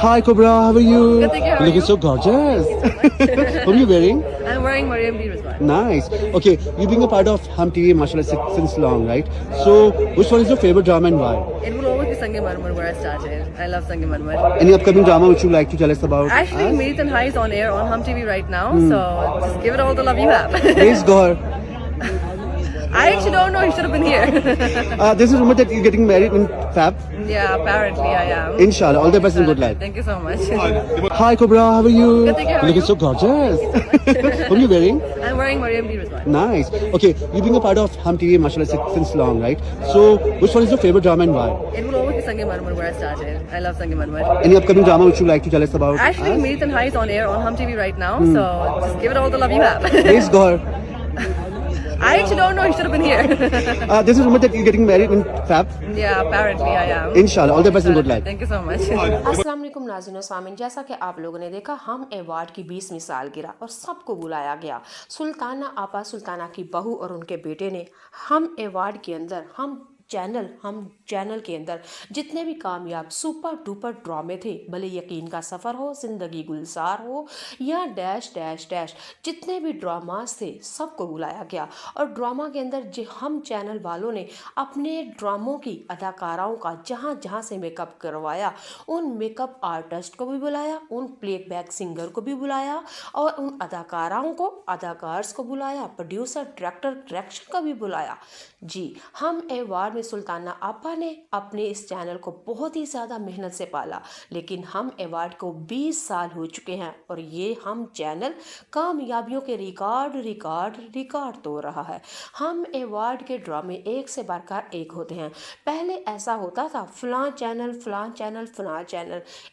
Hi Cobra, how are you? Good, thank you. How are Looking you? so gorgeous. What are you wearing? I'm wearing Mariam D. Rizwan. Nice. Okay, you being a part of Hum TV, mashallah, since long, right? So, which one is your favorite drama and why? It will always be Sange Marmar where I started. I love Sange Marmar. Any upcoming drama which you like to tell us about? Actually, us? Meet and High is on air on Hum TV right now, so just give it all the love you have. Praise God. I actually don't know. You should have been here. This is rumor that you're getting married in Fab. Yeah, apparently I am. Inshallah, all the best and good luck. Thank you so much. Hi Cobra, how are you? Good, thank you. How are Looking you? so gorgeous. What are you wearing? I'm wearing Mariam D. Rizwan. Nice. Okay, you being a part of Hum TV, mashallah, since long, right? So, which one is your favorite drama and why? It will always be Sange Marmar where I started. I love Sange Marmar. Any upcoming drama which you like to tell us about? Actually, us? Meet and High is on air on Hum TV right now, so just give it all the love you have. Praise God. I actually don't know. You should have been here. This is rumor that you're getting married in Fab. Yeah, apparently I am. Inshallah, all the best and good luck. Thank you so much. अस्सलाम वालेकुम नाज़रीन और सामीन, जैसा कि आप लोगों ने देखा हम अवार्ड की 20वीं सालगिरह और सबको बुलाया गया। सुल्ताना आपा सुल्ताना की बहू और उनके बेटे ने हम अवार्ड के अंदर हम चैनल के अंदर जितने भी कामयाब सुपर डुपर ड्रामे थे, भले यकीन का सफ़र हो, ज़िंदगी गुलजार हो या डैश डैश डैश, जितने भी ड्रामास थे सबको बुलाया गया। और ड्रामा के अंदर जो हम चैनल वालों ने अपने ड्रामों की अदाकाराओं का जहाँ जहाँ से मेकअप करवाया, उन मेकअप आर्टिस्ट को भी बुलाया, उन प्लेबैक सिंगर को भी बुलाया और उन अदाकाराओं को अदाकार्स को बुलाया, प्रोड्यूसर डायरेक्टर डायरेक्शन का भी बुलाया। जी, हम अवार्ड में सुल्ताना आपा ने अपने इस चैनल को बहुत ही ज़्यादा मेहनत से पाला, लेकिन हम अवार्ड को 20 साल हो चुके हैं और ये हम चैनल कामयाबियों के रिकॉर्ड तोड़ रहा है। हम अवार्ड के ड्रामे एक से बढ़कर एक होते हैं। पहले ऐसा होता था फलां चैनल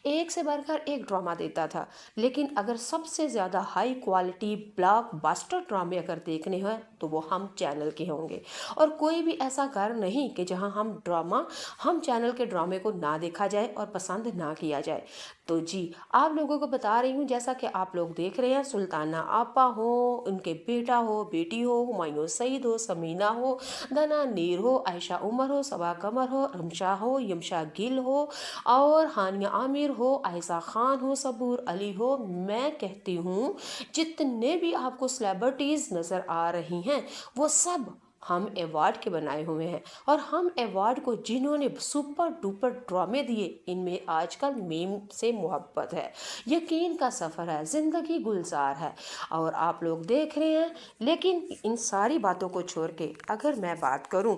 एक से बढ़कर एक ड्रामा देता था, लेकिन अगर सबसे ज़्यादा हाई क्वालिटी ब्लॉकबस्टर ड्रामे अगर देखने हैं तो वो हम चैनल के होंगे। और कोई भी ऐसा घर नहीं कि जहां हम चैनल के ड्रामे को ना देखा जाए और पसंद ना किया जाए। तो जी, आप लोगों को बता रही हूँ, जैसा कि आप लोग देख रहे हैं, सुल्ताना आपा हो, उनके बेटा हो, बेटी हो, हुमायूं सईद हो, समीना हो, दना नीर हो, आयशा उमर हो, सबा कमर हो, रमशा हो, यमशा गिल हो और हानिया आमिर हो, आयशा खान हो, सबूर अली हो। मैं कहती हूँ जितने भी आपको सेलिब्रिटीज़ नज़र आ रही हैं वो सब हम अवार्ड के बनाए हुए हैं। और हम अवार्ड को जिन्होंने सुपर डुपर ड्रामे दिए, इनमें आजकल मीम से मोहब्बत है, यकीन का सफ़र है, ज़िंदगी गुलजार है और आप लोग देख रहे हैं। लेकिन इन सारी बातों को छोड़ के अगर मैं बात करूं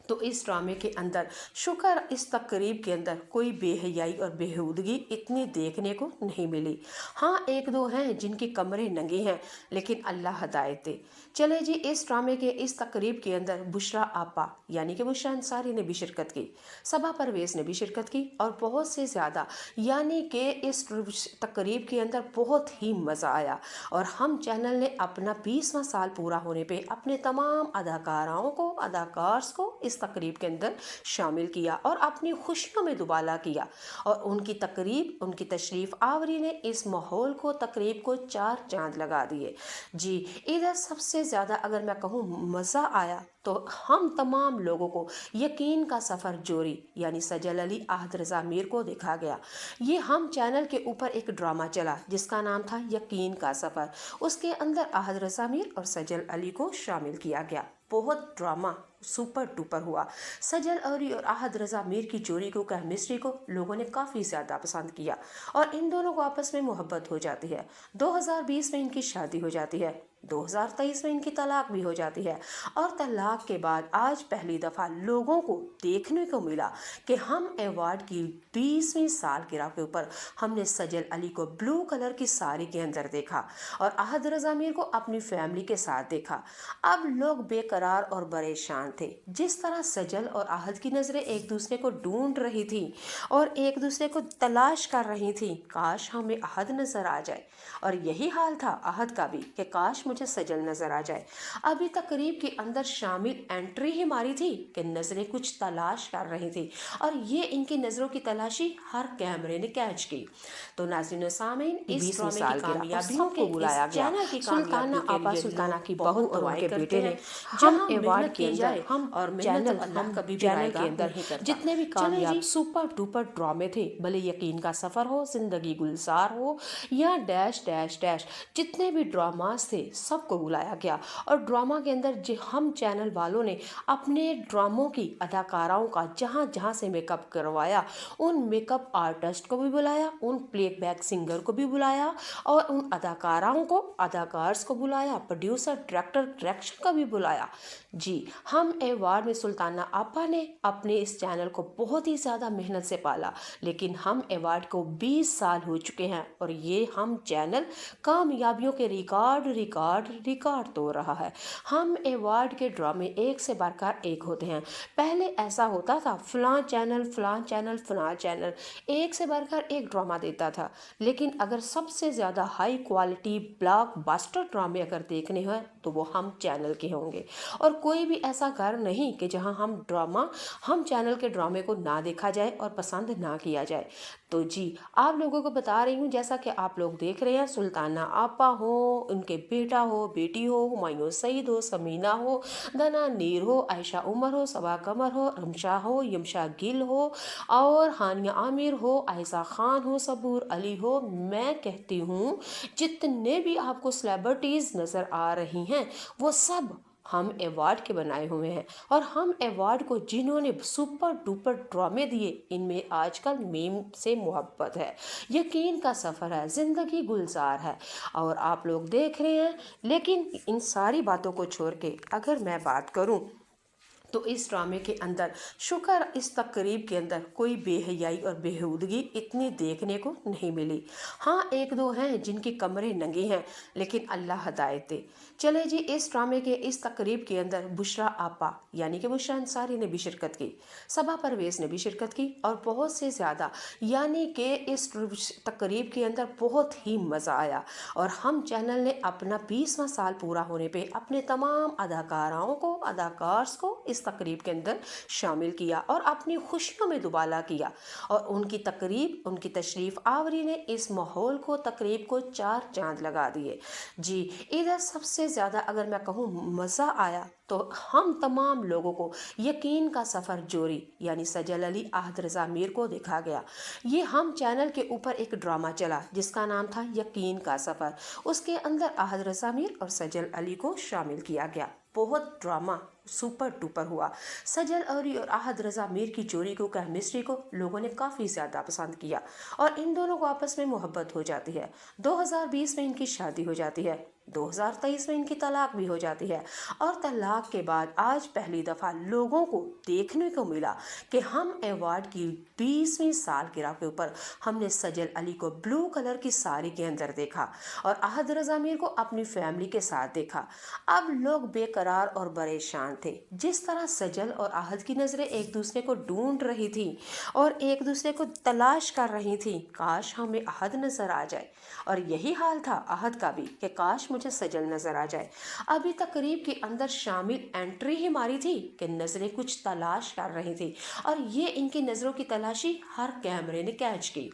तो इस ड्रामे के अंदर शुक्र इस तकरीब के अंदर कोई बेहयाई और बेहूदगी इतनी देखने को नहीं मिली। हाँ, एक दो हैं जिनकी कमरे नंगे हैं, लेकिन अल्लाह हदायत दे। चले जी, इस ड्रामे के इस तकरीब के अंदर बुशरा आपा यानी कि बुशरा अंसारी ने भी शिरकत की, सबा परवेज़ ने भी शिरकत की और बहुत से ज़्यादा, यानी कि इस तकरीब के अंदर बहुत ही मज़ा आया। और हम चैनल ने अपना 20वां साल पूरा होने पे अपने तमाम अदाकाराओं को, अदाकार्स को इस तकरीब के अंदर शामिल किया और अपनी खुशियों में दुबाला किया। और उनकी तकरीब, उनकी तशरीफ़ आवरी ने इस माहौल को, तकरीब को 4 चांद लगा दिए। जी, इधर सबसे ज़्यादा अगर मैं कहूँ मज़ा आया तो हम तमाम लोगों को यकीन का सफ़र जोरी यानी सजल अली आहद रज़ा मीर को देखा गया। ये हम चैनल के ऊपर एक ड्रामा चला जिसका नाम था यकीन का सफ़र। उसके अंदर आहद रज़ा मीर और सजल अली को शामिल किया गया। बहुत ड्रामा सुपर डुपर हुआ। सजल अली और आहद रज़ा मीर की जोड़ी को, केमिस्ट्री को लोगों ने काफ़ी ज़्यादा पसंद किया और इन दोनों को आपस में मोहब्बत हो जाती है। 2020 में इनकी शादी हो जाती है, 2023 में इनकी तलाक भी हो जाती है। और तलाक के बाद आज पहली दफ़ा लोगों को देखने को मिला कि हम अवार्ड की 20वीं सालगिरह के ऊपर हमने सजल अली को ब्लू कलर की साड़ी के अंदर देखा और आहद रज़ा मीर को अपनी फैमिली के साथ देखा। अब लोग बेकरार और परेशान थे। जिस तरह सजल और आहद की नज़रें एक दूसरे को ढूंढ रही थी और एक दूसरे को तलाश कर रही थी, काश हमें आहद नज़र आ जाए। और यही हाल था आहद का भी कि काश मुझे सजल नज़र आ जाए। अभी तकरीब के अंदर शामिल एंट्री ही मारी थी कि नज़रें कुछ तलाश कर रही थी और ये इनकी नज़रों की तलाशी हर कैमरे ने कैच की। तो नाज़रीन सामीन, इस ड्रामे की कामयाबियों को बुलाया गया। सुल्ताना आपा सुल्ताना की बहू और उनके बेटे ने हम अवार्ड के अंदर हम और चैनल मेहनत अल्लाह हम कभी भी चैनल रायगा के अंदर नहीं करता। जितने भी चलें कामयाब जी। सुपर डुपर ड्रामे थे, भले यकीन का सफ़र हो, जिंदगी गुलजार हो या डैश डैश डैश, जितने भी ड्रामास थे सबको बुलाया गया। और ड्रामा के अंदर जो हम चैनल वालों ने अपने ड्रामों की अदाकाराओं का जहाँ जहाँ से मेकअप करवाया, उन मेकअप आर्टिस्ट को भी बुलाया, उन प्लेबैक सिंगर को भी बुलाया और उन अदाकाराओं को, अदाकार्स को बुलाया, प्रोड्यूसर डायरेक्टर डायरेक्शन का भी बुलाया। जी, हम अवार्ड में सुल्ताना आपा ने अपने इस चैनल को बहुत ही ज़्यादा मेहनत से पाला, लेकिन हम अवार्ड को 20 साल हो चुके हैं और ये हम चैनल कामयाबियों के रिकॉर्ड रिकॉर्ड रिकॉर्ड तोड़ रहा है। हम अवार्ड के ड्रामे एक से बढ़कर एक होते हैं। पहले ऐसा होता था, फलां चैनल फलां चैनल फलां चैनल एक से बढ़कर एक ड्रामा देता था, लेकिन अगर सबसे ज़्यादा हाई क्वालिटी ब्लॉकबस्टर ड्रामे अगर देखने हैं तो वो हम चैनल के होंगे। और कोई भी ऐसा घर नहीं कि जहां हम चैनल के ड्रामे को ना देखा जाए और पसंद ना किया जाए। तो जी, आप लोगों को बता रही हूँ, जैसा कि आप लोग देख रहे हैं, सुल्ताना आपा हो, उनके बेटा हो, बेटी हो, हुमायूं सईद हो, समीना हो, दना नीर हो, आयशा उमर हो, सबा कमर हो, रमशा हो, यमशा गिल हो और हानिया आमिर हो, आयशा खान हो, सबूर अली हो, मैं कहती हूँ जितने भी आपको सेलिब्रिटीज़ नज़र आ रही हैं वो सब हम अवार्ड के बनाए हुए हैं। और हम अवार्ड को जिन्होंने सुपर डुपर ड्रामे दिए, इनमें आजकल मीम से मोहब्बत है, यकीन का सफ़र है, ज़िंदगी गुलजार है, और आप लोग देख रहे हैं। लेकिन इन सारी बातों को छोड़ के अगर मैं बात करूं तो इस ड्रामे के अंदर शुक्र इस तकरीब के अंदर कोई बेहयाई और बेहूदगी इतनी देखने को नहीं मिली। हाँ, एक दो हैं जिनकी कमरे नंगी हैं, लेकिन अल्लाह हदायत दे। चले जी, इस ड्रामे के इस तकरीब के अंदर बुशरा आपा यानी कि बुशरा अंसारी ने भी शिरकत की, सबा परवेज़ ने भी शिरकत की और बहुत से ज़्यादा, यानी कि इस तकरीब के अंदर बहुत ही मज़ा आया। और हम चैनल ने अपना 20वां साल पूरा होने पे अपने तमाम अदाकाराओं को, अदाकार्स को इस तकरीब के अंदर शामिल किया और अपनी खुशियों में दुबाला किया। और उनकी तकरीब, उनकी तशरीफ़ आवरी ने इस माहौल को, तकरीब को 4 चांद लगा दिए। जी, इधर सबसे ज़्यादा अगर मैं कहूँ मज़ा आया तो हम तमाम लोगों को यकीन का सफ़र जोरी यानी सजल अली आहद रज़ा मीर को देखा गया। ये हम चैनल के ऊपर एक ड्रामा चला जिसका नाम था यकीन का सफ़र। उसके अंदर आहद रज़ा मीर और सजल अली को शामिल किया गया। बहुत ड्रामा सुपर डुपर हुआ। सजल अली और आहद रज़ा मीर की जोड़ी को, केमिस्ट्री को लोगों ने काफ़ी ज़्यादा पसंद किया और इन दोनों को आपस में मोहब्बत हो जाती है। 2020 में इनकी शादी हो जाती है, 2023 में इनकी तलाक भी हो जाती है। और तलाक के बाद आज पहली दफ़ा लोगों को देखने को मिला कि हम अवार्ड की 20वीं सालगिरह के ऊपर हमने सजल अली को ब्लू कलर की साड़ी के अंदर देखा और आहद रज़ा मीर को अपनी फैमिली के साथ देखा। अब लोग बेकरार और परेशान थे। जिस तरह सजल और आहद की नज़रें एक दूसरे को ढूंढ रही थी और एक दूसरे को तलाश कर रही थी, काश हमें आहद नज़र आ जाए, और यही हाल था आहद का भी कि काश मुझे सजल नज़र आ जाए। अभी तकरीब के अंदर शामिल एंट्री ही मारी थी कि नज़रें कुछ तलाश कर रही थी और ये इनकी नज़रों की तलाशी हर कैमरे ने कैच की।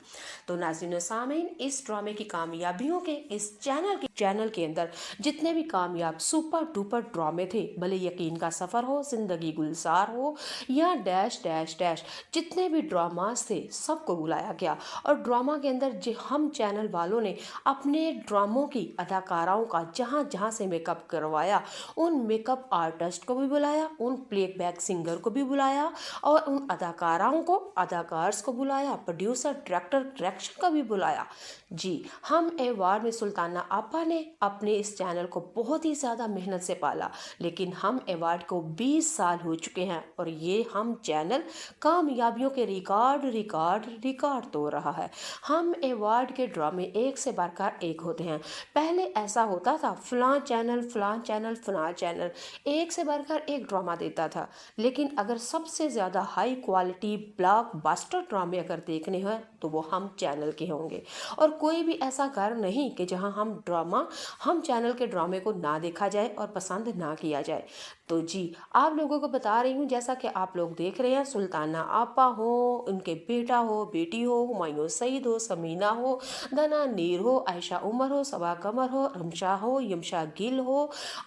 तो नाज़रीन सामीन, इस ड्रामे की कामयाबियों के इस चैनल के अंदर जितने भी कामयाब सुपर डुपर ड्रामे थे, भले यकीन का सफ़र हो, ज़िंदगी गुलजार हो या डैश डैश डैश, जितने भी ड्रामास थे सबको बुलाया गया। और ड्रामा के अंदर जो हम चैनल वालों ने अपने ड्रामों की अदाकाराओं का जहाँ जहाँ से मेकअप करवाया, उन मेकअप आर्टिस्ट को भी बुलाया, उन प्लेबैक सिंगर को भी बुलाया और उन अदाकाराओं को, अदाकार्स को बुलाया, प्रोड्यूसर डायरेक्टर डायरेक्शन का भी बुलाया। जी, हम अवार्ड में सुल्ताना आपा ने अपने इस चैनल को बहुत ही ज़्यादा मेहनत से पाला, लेकिन हम अवार्ड को 20 साल हो चुके हैं और ये हम चैनल कामयाबियों के रिकॉर्ड रिकॉर्ड रिकॉर्ड तोड़ रहा है। हम अवार्ड के ड्रामे एक से बढ़कर एक होते हैं। पहले ऐसा होता था, फलां चैनल फलां चैनल फलां चैनल एक से बढ़कर एक ड्रामा देता था, लेकिन अगर सबसे ज़्यादा हाई क्वालिटी ब्लॉकबस्टर ड्रामे अगर देखने हैं तो वो हम चैनल के होंगे। और कोई भी ऐसा घर नहीं कि जहां हम चैनल के ड्रामे को ना देखा जाए और पसंद ना किया जाए। तो जी, आप लोगों को बता रही हूँ, जैसा कि आप लोग देख रहे हैं, सुल्ताना आपा हो, उनके बेटा हो, बेटी हो, हुमायूं सईद हो, समीना हो, दना नीर हो, आयशा उमर हो, सबा कमर हो, रमशा शाह हो, यमशा गिल हो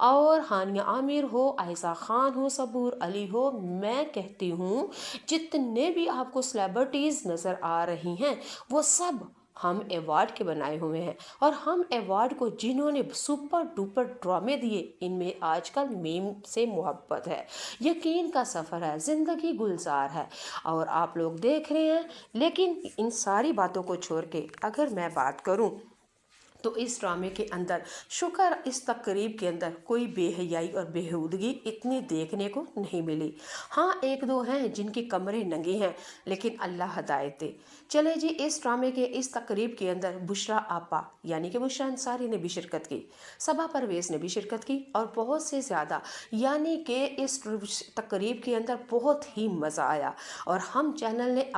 और हानिया आमिर हो, आयशा खान हो, सबूर अली हो, मैं कहती हूँ जितने भी आपको सेलिब्रिटीज़ नज़र आ रही हैं वो सब हम अवार्ड के बनाए हुए हैं। और हम अवार्ड को जिन्होंने सुपर डुपर ड्रामे दिए, इनमें आजकल मीम से मोहब्बत है, यकीन का सफ़र है, ज़िंदगी गुलजार है और आप लोग देख रहे हैं। लेकिन इन सारी बातों को छोड़ के अगर मैं बात करूं तो इस ड्रामे के अंदर शुक्र इस तकरीब के अंदर कोई बेहयाई और बेहूदगी इतनी देखने को नहीं मिली। हाँ, एक दो हैं जिनकी कमरें नंगी हैं, लेकिन अल्लाह हदायत दे। चले जी, इस ड्रामे के इस तकरीब के अंदर बुशरा आपा यानी कि बुशरा अंसारी ने भी शिरकत की, सबा परवेज़ ने भी शिरकत की और बहुत से ज़्यादा, यानी कि इस तकरीब के अंदर बहुत ही मज़ा आया। और हम चैनल ने